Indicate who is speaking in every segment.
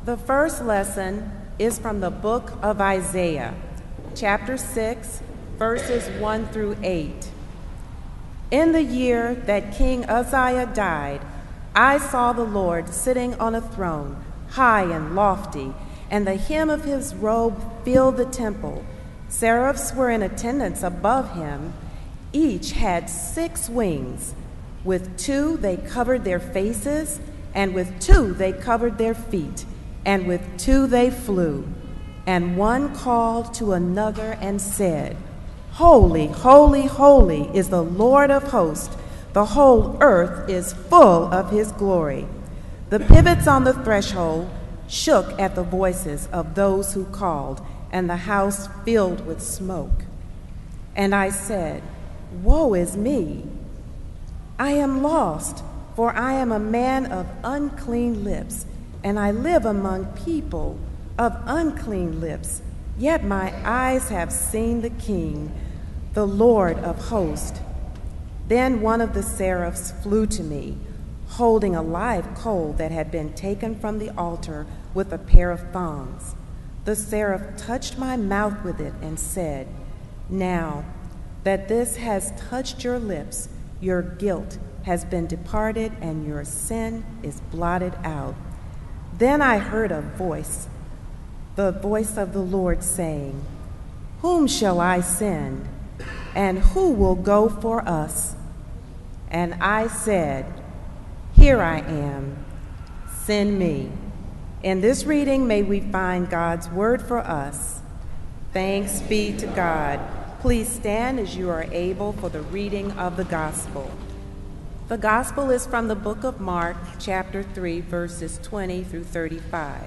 Speaker 1: The first lesson is from the book of Isaiah, chapter 6, verses 1 through 8. In the year that King Uzziah died, I saw the Lord sitting on a throne, high and lofty, and the hem of his robe filled the temple. Seraphs were in attendance above him. Each had 6 wings. With 2 they covered their faces, and with 2 they covered their feet, and with 2 they flew. And one called to another and said, Holy, holy, holy is the Lord of hosts. The whole earth is full of his glory. The pivots on the threshold shook at the voices of those who called, and the house filled with smoke. And I said, Woe is me! I am lost, for I am a man of unclean lips, and I live among people of unclean lips. Yet my eyes have seen the King, the Lord of hosts. Then one of the seraphs flew to me, holding a live coal that had been taken from the altar with a pair of thongs. The seraph touched my mouth with it and said, Now that this has touched your lips, your guilt has been departed and your sin is blotted out. Then I heard a voice, the voice of the Lord saying, Whom shall I send, and who will go for us? And I said, Here I am, send me. In this reading, may we find God's word for us. Thanks be to God. Please stand as you are able for the reading of the gospel. The gospel is from the book of Mark, chapter 3, verses 20 through 35.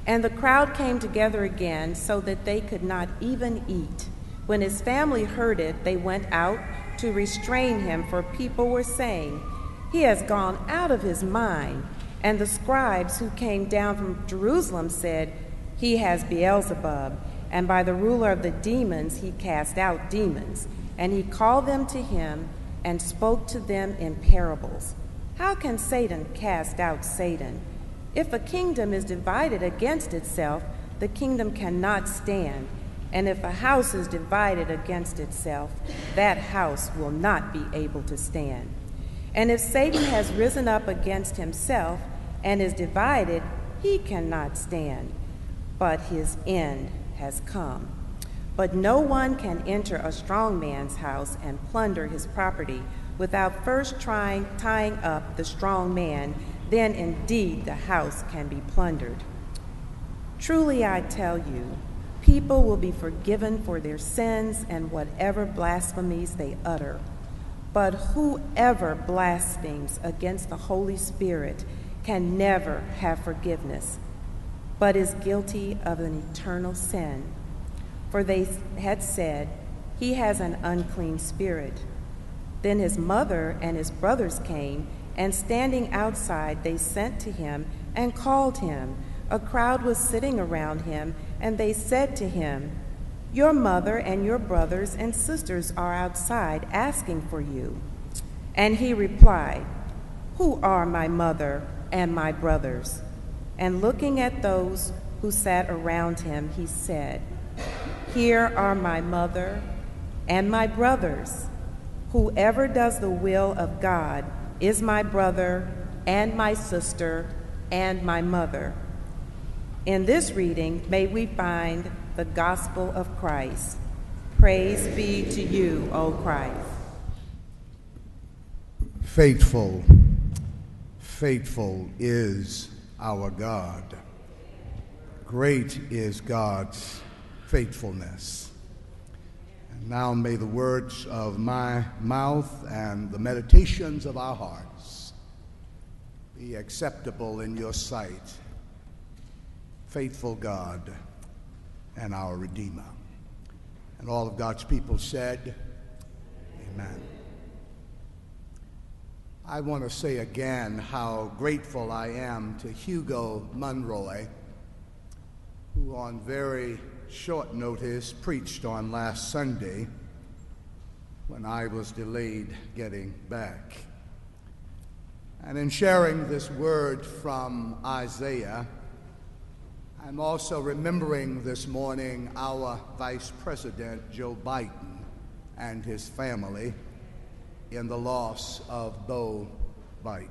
Speaker 1: And the crowd came together again so that they could not even eat. When his family heard it, they went out to restrain him, for people were saying, He has gone out of his mind. And the scribes who came down from Jerusalem said, He has Beelzebub, and by the ruler of the demons he cast out demons. And he called them to him and spoke to them in parables. How can Satan cast out Satan? If a kingdom is divided against itself, the kingdom cannot stand. And if a house is divided against itself, that house will not be able to stand. And if Satan has risen up against himself and is divided, he cannot stand, but his end has come. But no one can enter a strong man's house and plunder his property without first tying up the strong man. Then indeed the house can be plundered. Truly I tell you, people will be forgiven for their sins and whatever blasphemies they utter. But whoever blasphemes against the Holy Spirit can never have forgiveness, but is guilty of an eternal sin. For they had said, He has an unclean spirit. Then his mother and his brothers came, and standing outside they sent to him and called him. A crowd was sitting around him, and they said to him, Your mother and your brothers and sisters are outside asking for you. And he replied, Who are my mother and my brothers? And looking at those who sat around him, he said, Here are my mother and my brothers. Whoever does the will of God is my brother and my sister and my mother. In this reading, may we find the gospel of Christ. Praise be to you, O Christ.
Speaker 2: Faithful, faithful is our God. Great is God's faithfulness. And now may the words of my mouth and the meditations of our hearts be acceptable in your sight, faithful God and our Redeemer. And all of God's people said, Amen. I want to say again how grateful I am to Hugo Monroy, who on very short notice preached on last Sunday when I was delayed getting back. And in sharing this word from Isaiah, I'm also remembering this morning our Vice President, Joe Biden, and his family in the loss of Beau Biden.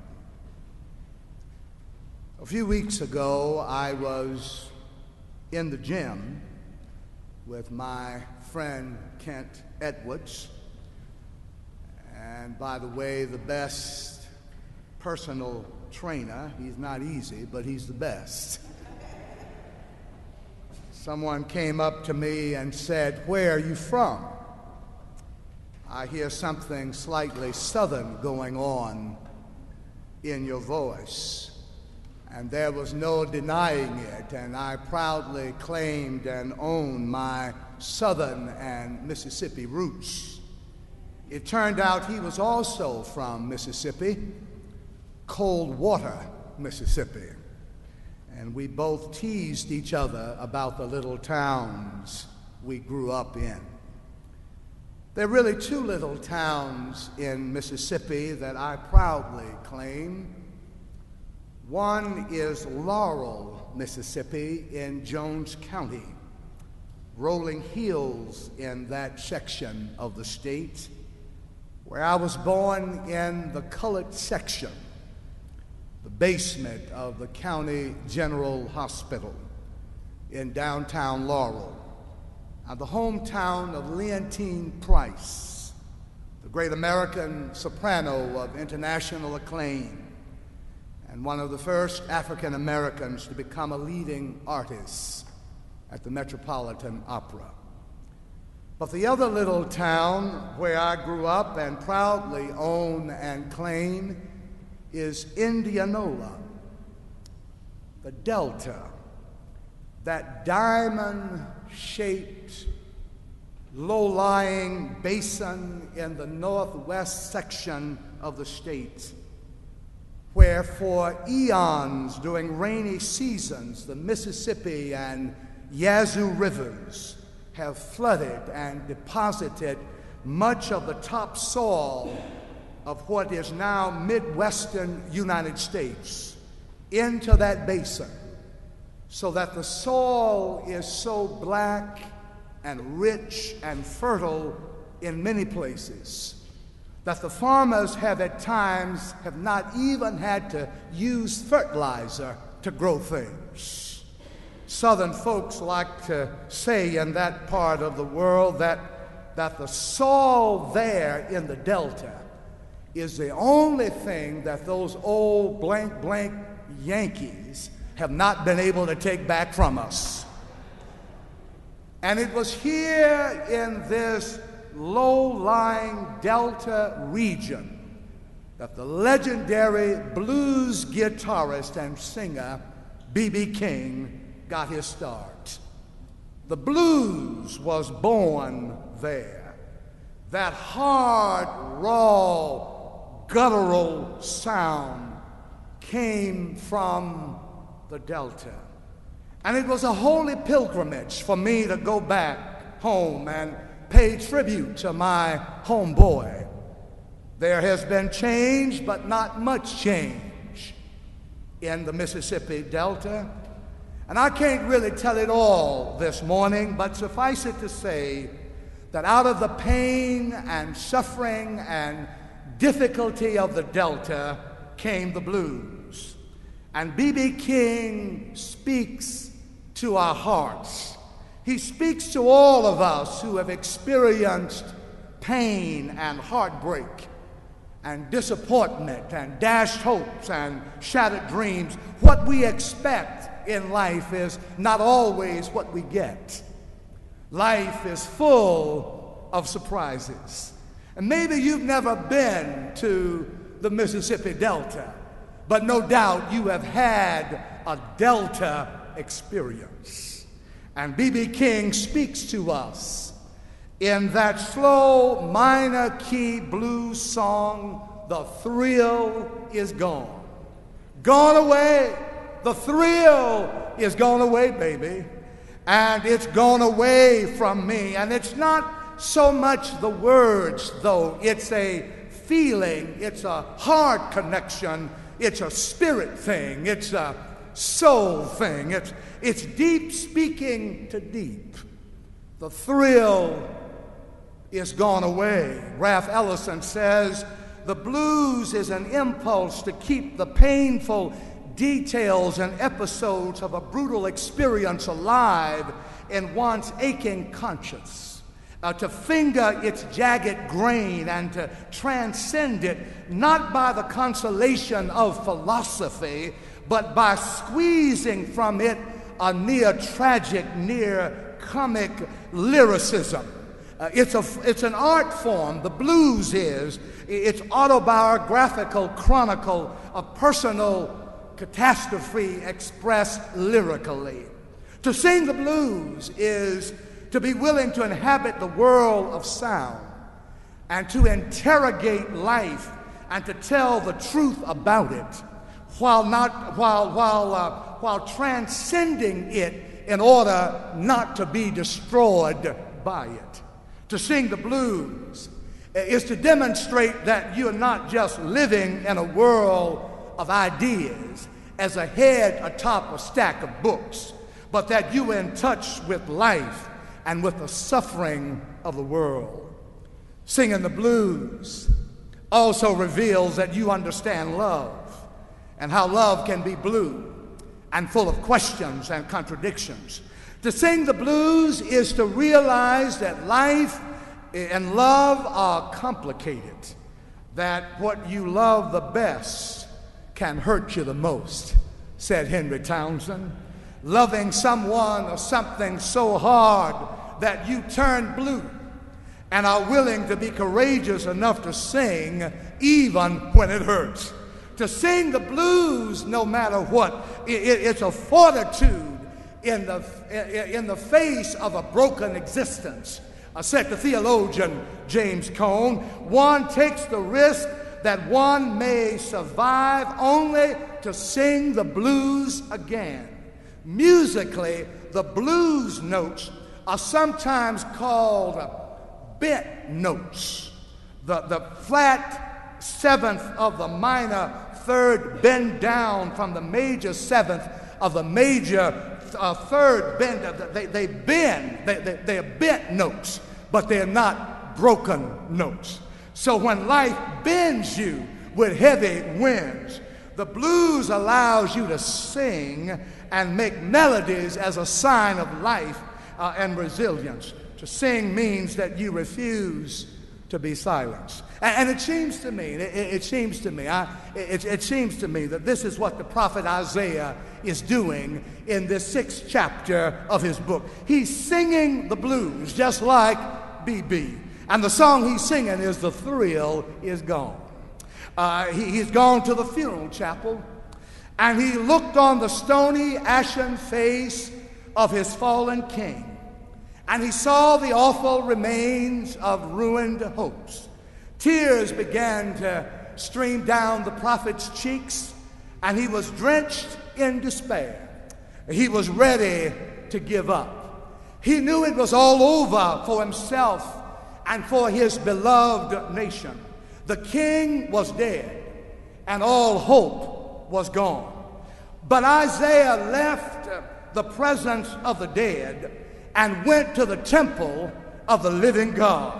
Speaker 2: A few weeks ago, I was in the gym with my friend Kent Edwards, and by the way, the best personal trainer. He's not easy, but he's the best. Someone came up to me and said, "Where are you from?" I hear something slightly southern going on in your voice. And there was no denying it, and I proudly claimed and owned my Southern and Mississippi roots. It turned out he was also from Mississippi, Coldwater, Mississippi, and we both teased each other about the little towns we grew up in. There are really two little towns in Mississippi that I proudly claim. One is Laurel, Mississippi, in Jones County, rolling hills in that section of the state, where I was born in the colored section, the basement of the County General Hospital in downtown Laurel, and the hometown of Leontine Price, the great American soprano of international acclaim, and one of the first African Americans to become a leading artist at the Metropolitan Opera. But the other little town where I grew up and proudly own and claim is Indianola, the Delta, that diamond-shaped, low-lying basin in the northwest section of the state, where for eons during rainy seasons the Mississippi and Yazoo rivers have flooded and deposited much of the topsoil of what is now Midwestern United States into that basin, so that the soil is so black and rich and fertile in many places that the farmers have at times have not even had to use fertilizer to grow things. Southern folks like to say in that part of the world that the soil there in the Delta is the only thing that those old blank Yankees have not been able to take back from us. And it was here in this low-lying Delta region that the legendary blues guitarist and singer B.B. King got his start. The blues was born there. That hard, raw, guttural sound came from the Delta. And it was a holy pilgrimage for me to go back home and pay tribute to my homeboy. There has been change, but not much change in the Mississippi Delta. And I can't really tell it all this morning, but suffice it to say that out of the pain and suffering and difficulty of the Delta came the blues. And B.B. King speaks to our hearts. He speaks to all of us who have experienced pain and heartbreak and disappointment and dashed hopes and shattered dreams. What we expect in life is not always what we get. Life is full of surprises. And maybe you've never been to the Mississippi Delta, but no doubt you have had a Delta experience. And B.B. King speaks to us in that slow minor key blues song, "The Thrill Is Gone." Gone away. The thrill is gone away, baby. And it's gone away from me. And it's not so much the words, though. It's a feeling. It's a heart connection. It's a spirit thing. It's a soul thing. It's deep speaking to deep. The thrill is gone away. Ralph Ellison says, the blues is an impulse to keep the painful details and episodes of a brutal experience alive in one's aching conscience. To finger its jagged grain and to transcend it, not by the consolation of philosophy, but by squeezing from it a near tragic, near comic lyricism. It's an art form, the blues is. It's autobiographical chronicle of personal catastrophe expressed lyrically. To sing the blues is to be willing to inhabit the world of sound and to interrogate life and to tell the truth about it while transcending it in order not to be destroyed by it. To sing the blues is to demonstrate that you're not just living in a world of ideas as a head atop a stack of books, but that you're in touch with life and with the suffering of the world. Singing the blues also reveals that you understand love and how love can be blue and full of questions and contradictions. To sing the blues is to realize that life and love are complicated, that what you love the best can hurt you the most, said Henry Townsend. Loving someone or something so hard that you turn blue and are willing to be courageous enough to sing even when it hurts. To sing the blues no matter what, it's a fortitude in the face of a broken existence. Said the theologian James Cone, one takes the risk that one may survive only to sing the blues again. Musically, the blues notes are sometimes called bent notes. The flat seventh of the minor third bend down from the major seventh of the major third bend. They bend. They're bent notes, but they're not broken notes. So when life bends you with heavy winds, the blues allows you to sing and make melodies as a sign of life and resilience. To sing means that you refuse to be silenced. And it seems to me that this is what the prophet Isaiah is doing in this 6th chapter of his book. He's singing the blues just like B.B. And the song he's singing is "The Thrill Is Gone." He's gone to the funeral chapel, and he looked on the stony, ashen face of his fallen king, and he saw the awful remains of ruined hopes. Tears began to stream down the prophet's cheeks, and he was drenched in despair. He was ready to give up. He knew it was all over for himself and for his beloved nation. The king was dead, and all hope was gone. But Isaiah left the presence of the dead and went to the temple of the living God,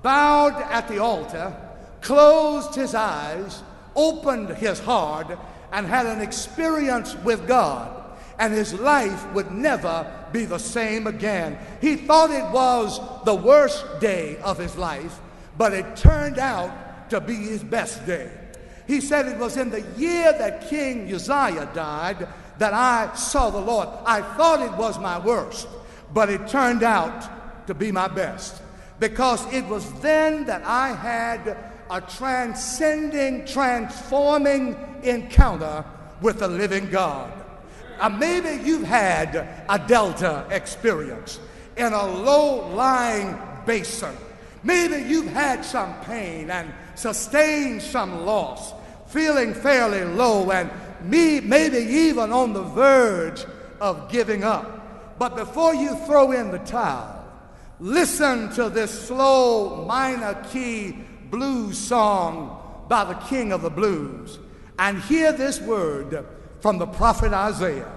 Speaker 2: bowed at the altar, closed his eyes, opened his heart, and had an experience with God, and his life would never be the same again. He thought it was the worst day of his life, but it turned out to be his best day. He said, it was in the year that King Uzziah died that I saw the Lord. I thought it was my worst, but it turned out to be my best, because it was then that I had a transcending, transforming encounter with the living God. Maybe you've had a Delta experience in a low-lying basin. Maybe you've had some pain and sustained some loss, feeling fairly low and maybe even on the verge of giving up. But before you throw in the towel, listen to this slow minor key blues song by the king of the blues, and hear this word: from the prophet Isaiah.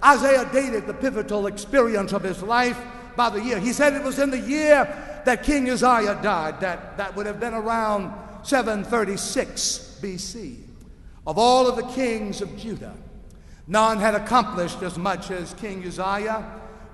Speaker 2: Isaiah dated the pivotal experience of his life by the year. He said it was in the year that King Uzziah died. That would have been around 736 BC. Of all of the kings of Judah, none had accomplished as much as King Uzziah,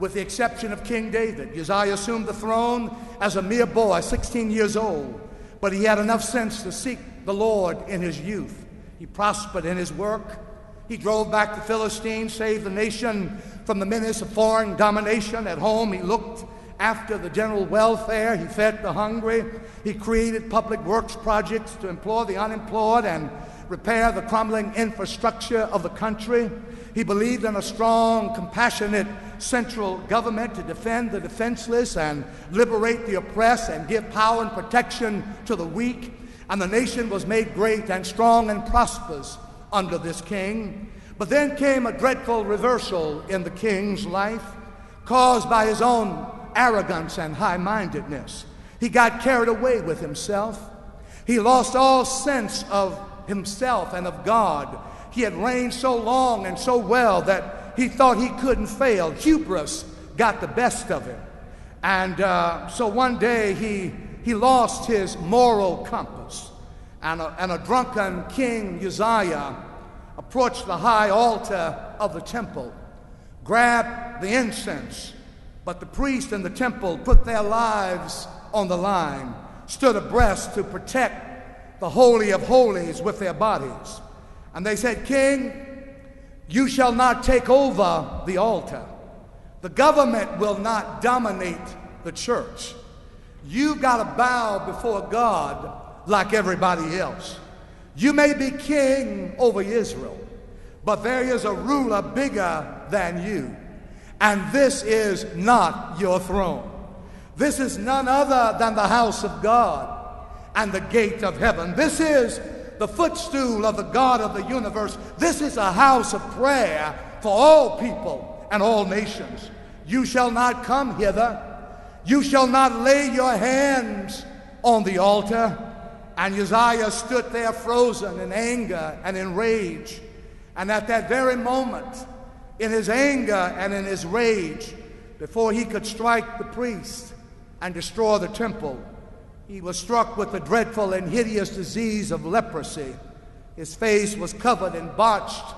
Speaker 2: with the exception of King David. Uzziah assumed the throne as a mere boy, 16 years old, but he had enough sense to seek the Lord in his youth. He prospered in his work. He drove back the Philistines, saved the nation from the menace of foreign domination. At home, he looked after the general welfare. He fed the hungry. He created public works projects to employ the unemployed and repair the crumbling infrastructure of the country. He believed in a strong, compassionate central government to defend the defenseless and liberate the oppressed and give power and protection to the weak. And the nation was made great and strong and prosperous under this king. But then came a dreadful reversal in the king's life, caused by his own arrogance and high-mindedness. He got carried away with himself. He lost all sense of himself and of God. He had reigned so long and so well that he thought he couldn't fail. Hubris got the best of him. And so one day he lost his moral compass. And a drunken King Uzziah approached the high altar of the temple, grabbed the incense, but the priests in the temple put their lives on the line, stood abreast to protect the Holy of Holies with their bodies. And they said, "King, you shall not take over the altar. The government will not dominate the church. You got to bow before God like everybody else. You may be king over Israel, but there is a ruler bigger than you, and this is not your throne. This is none other than the house of God and the gate of heaven. This is the footstool of the God of the universe. This is a house of prayer for all people and all nations. You shall not come hither. You shall not lay your hands on the altar." And Uzziah stood there frozen in anger and in rage. And at that very moment, in his anger and in his rage, before he could strike the priest and destroy the temple, he was struck with the dreadful and hideous disease of leprosy. His face was covered and blotched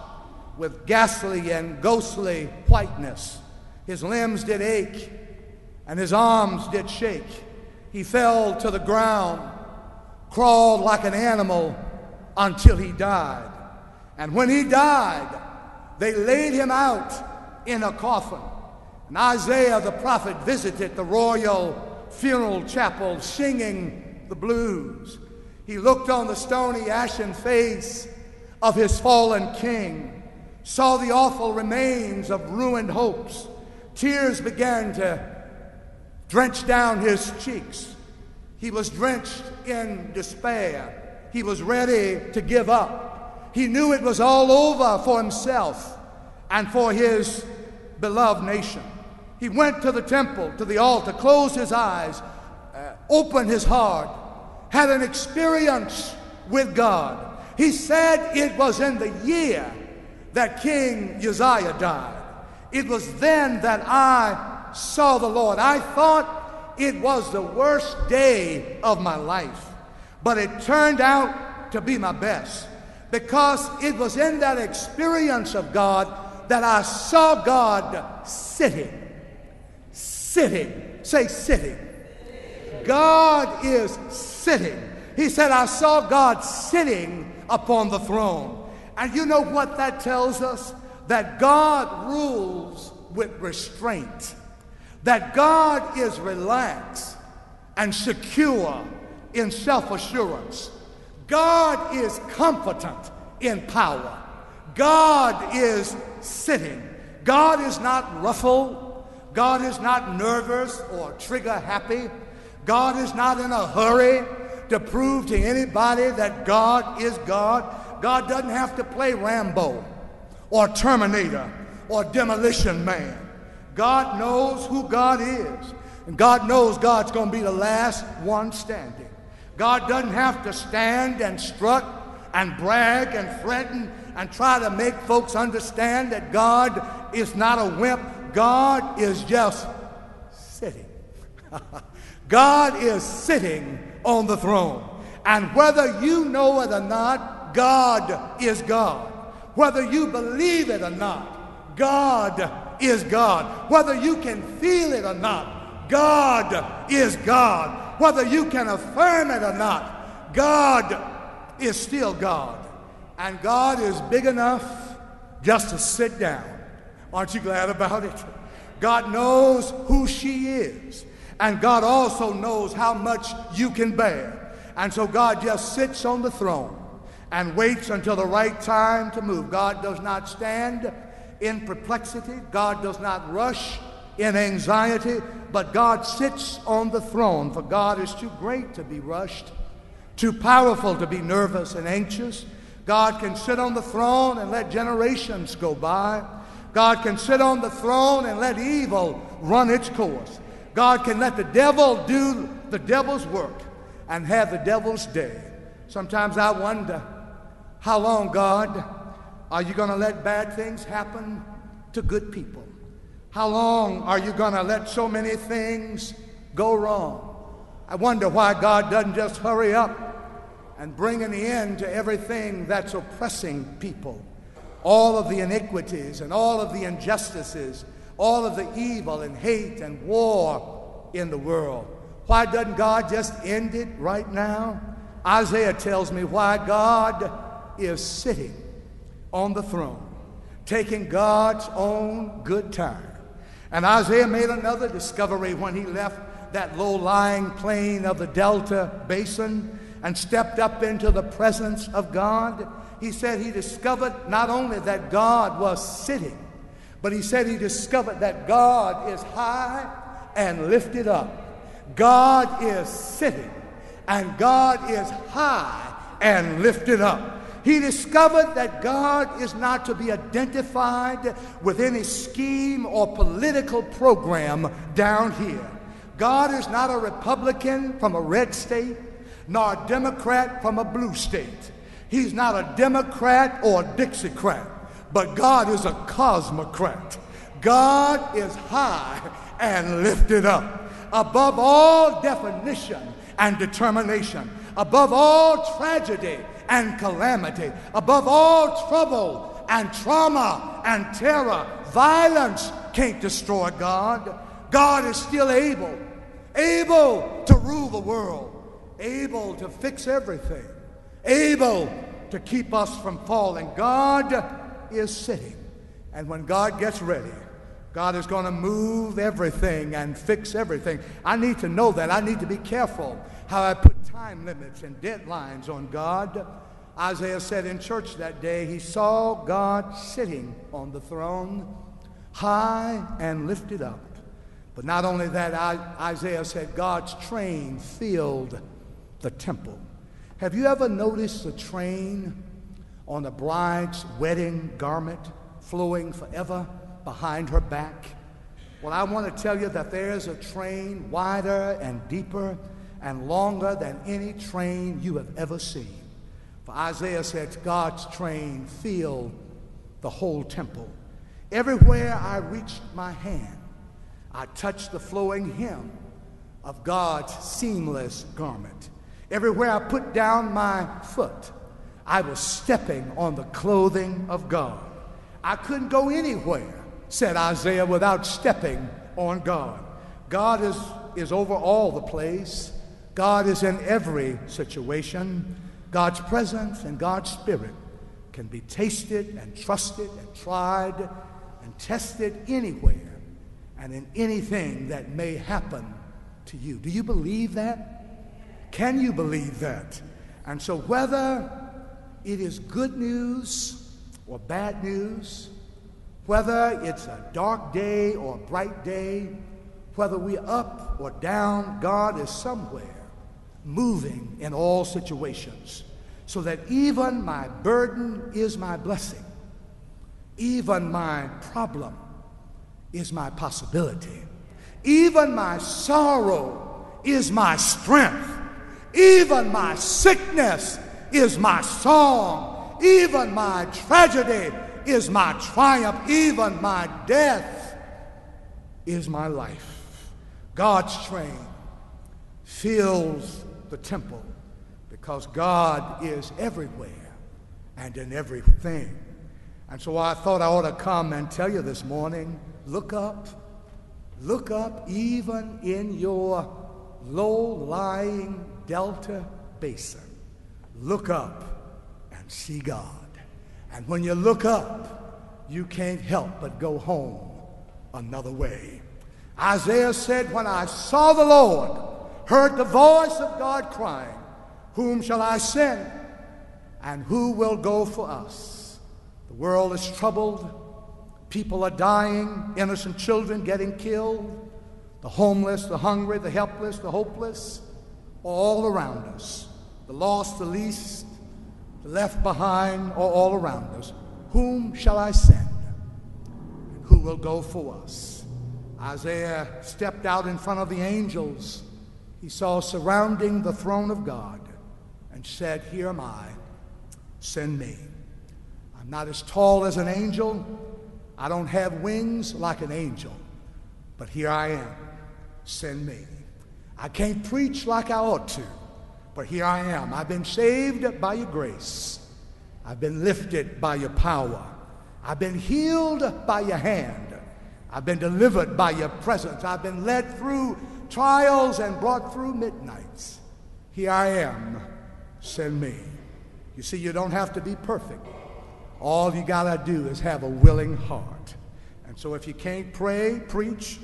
Speaker 2: with ghastly and ghostly whiteness. His limbs did ache, and his arms did shake. He fell to the ground, crawled like an animal until he died. And when he died, they laid him out in a coffin. And Isaiah the prophet visited the royal funeral chapel singing the blues. He looked on the stony, ashen face of his fallen king, saw the awful remains of ruined hopes. Tears began to drench down his cheeks. He was drenched in despair. He was ready to give up. He knew it was all over for himself and for his beloved nation. He went to the temple, to the altar, closed his eyes, opened his heart, had an experience with God. He said it was in the year that King Uzziah died. It was then that I saw the Lord. I thought it was the worst day of my life, but it turned out to be my best, because it was in that experience of God that I saw God sitting. Say sitting. God is sitting. He said, I saw God sitting upon the throne. And you know what that tells us? That God rules with restraint. That God is relaxed and secure in self-assurance. God is competent in power. God is sitting. God is not ruffled. God is not nervous or trigger happy. God is not in a hurry to prove to anybody that God is God. God doesn't have to play Rambo or Terminator or Demolition Man. God knows who God is, and God knows God's going to be the last one standing. God doesn't have to stand and strut and brag and threaten and try to make folks understand that God is not a wimp. God is just sitting. God is sitting on the throne. And whether you know it or not, God is God. Whether you believe it or not, God is God. Whether you can feel it or not, God is God. Whether you can affirm it or not, God is still God. And God is big enough just to sit down. Aren't you glad about it? God knows who she is. And God also knows how much you can bear. And so God just sits on the throne and waits until the right time to move. God does not stand in perplexity. God does not rush in anxiety. But God sits on the throne, for God is too great to be rushed, too powerful to be nervous and anxious. God can sit on the throne and let generations go by. God can sit on the throne and let evil run its course. God can let the devil do the devil's work and have the devil's day. Sometimes I wonder, how long, God, are you going to let bad things happen to good people? How long are you going to let so many things go wrong? I wonder why God doesn't just hurry up and bring an end to everything that's oppressing people. All of the iniquities and all of the injustices, all of the evil and hate and war in the world. Why doesn't God just end it right now? Isaiah tells me why God is sitting on the throne, taking God's own good time. And Isaiah made another discovery when he left that low-lying plain of the Delta Basin and stepped up into the presence of God. He said he discovered not only that God was sitting, but he said he discovered that God is high and lifted up. God is sitting and God is high and lifted up. He discovered that God is not to be identified with any scheme or political program down here. God is not a Republican from a red state, nor a Democrat from a blue state. He's not a Democrat or a Dixiecrat, but God is a cosmocrat. God is high and lifted up, above all definition and determination, above all tragedy and calamity, above all trouble and trauma and terror. Violence can't destroy God. God is still able to rule the world, able to fix everything, able to keep us from falling. God is sitting. And when God gets ready, God is going to move everything and fix everything. I need to know that. I need to be careful how I put time limits and deadlines on God. Isaiah said in church that day, he saw God sitting on the throne, high and lifted up. But not only that, Isaiah said God's train filled the temple. Have you ever noticed the train on a bride's wedding garment flowing forever behind her back? Well, I want to tell you that there's a train wider and deeper and longer than any train you have ever seen. For Isaiah said God's train filled the whole temple. Everywhere I reached my hand, I touched the flowing hem of God's seamless garment. Everywhere I put down my foot, I was stepping on the clothing of God. I couldn't go anywhere, said Isaiah, without stepping on God. God is over all the place. God is in every situation. God's presence and God's Spirit can be tasted and trusted and tried and tested anywhere and in anything that may happen to you. Do you believe that? Can you believe that? And so whether it is good news or bad news, whether it's a dark day or a bright day, whether we're up or down, God is somewhere moving in all situations, so that even my burden is my blessing, even my problem is my possibility, even my sorrow is my strength, even my sickness is my song. Even my tragedy is my triumph. Even my death is my life. God's train fills the temple because God is everywhere and in everything. And so I thought I ought to come and tell you this morning, look up, even in your low-lying delta basin. Look up and see God. And when you look up, you can't help but go home another way. Isaiah said, when I saw the Lord, heard the voice of God crying, whom shall I send, and who will go for us? The world is troubled. People are dying. Innocent children getting killed. The homeless, the hungry, the helpless, the hopeless, all around us. The lost, the least, the left behind, are all around us. Whom shall I send? And who will go for us? Isaiah stepped out in front of the angels he saw surrounding the throne of God and said, here am I, send me. I'm not as tall as an angel. I don't have wings like an angel, but here I am, send me. I can't preach like I ought to, but here I am. I've been saved by your grace. I've been lifted by your power. I've been healed by your hand. I've been delivered by your presence. I've been led through trials and brought through midnights. Here I am, send me. You see, you don't have to be perfect. All you gotta do is have a willing heart. And so if you can't pray, preach.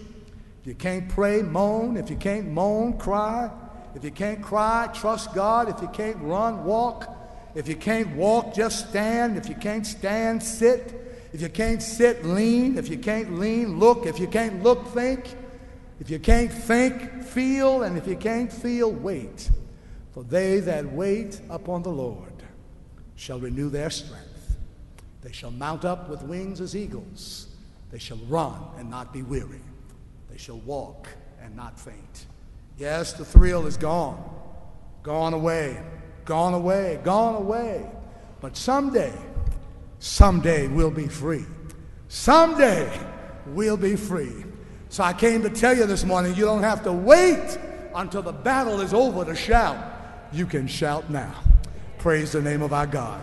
Speaker 2: If you can't pray, moan. If you can't moan, cry. If you can't cry, trust God. If you can't run, walk. If you can't walk, just stand. If you can't stand, sit. If you can't sit, lean. If you can't lean, look. If you can't look, think. If you can't think, feel. And if you can't feel, wait. For they that wait upon the Lord shall renew their strength. They shall mount up with wings as eagles. They shall run and not be weary. They shall walk and not faint. Yes, the thrill is gone. Gone away. Gone away. Gone away. But someday we'll be free. Someday we'll be free. So I came to tell you this morning, you don't have to wait until the battle is over to shout. You can shout now. Praise the name of our God.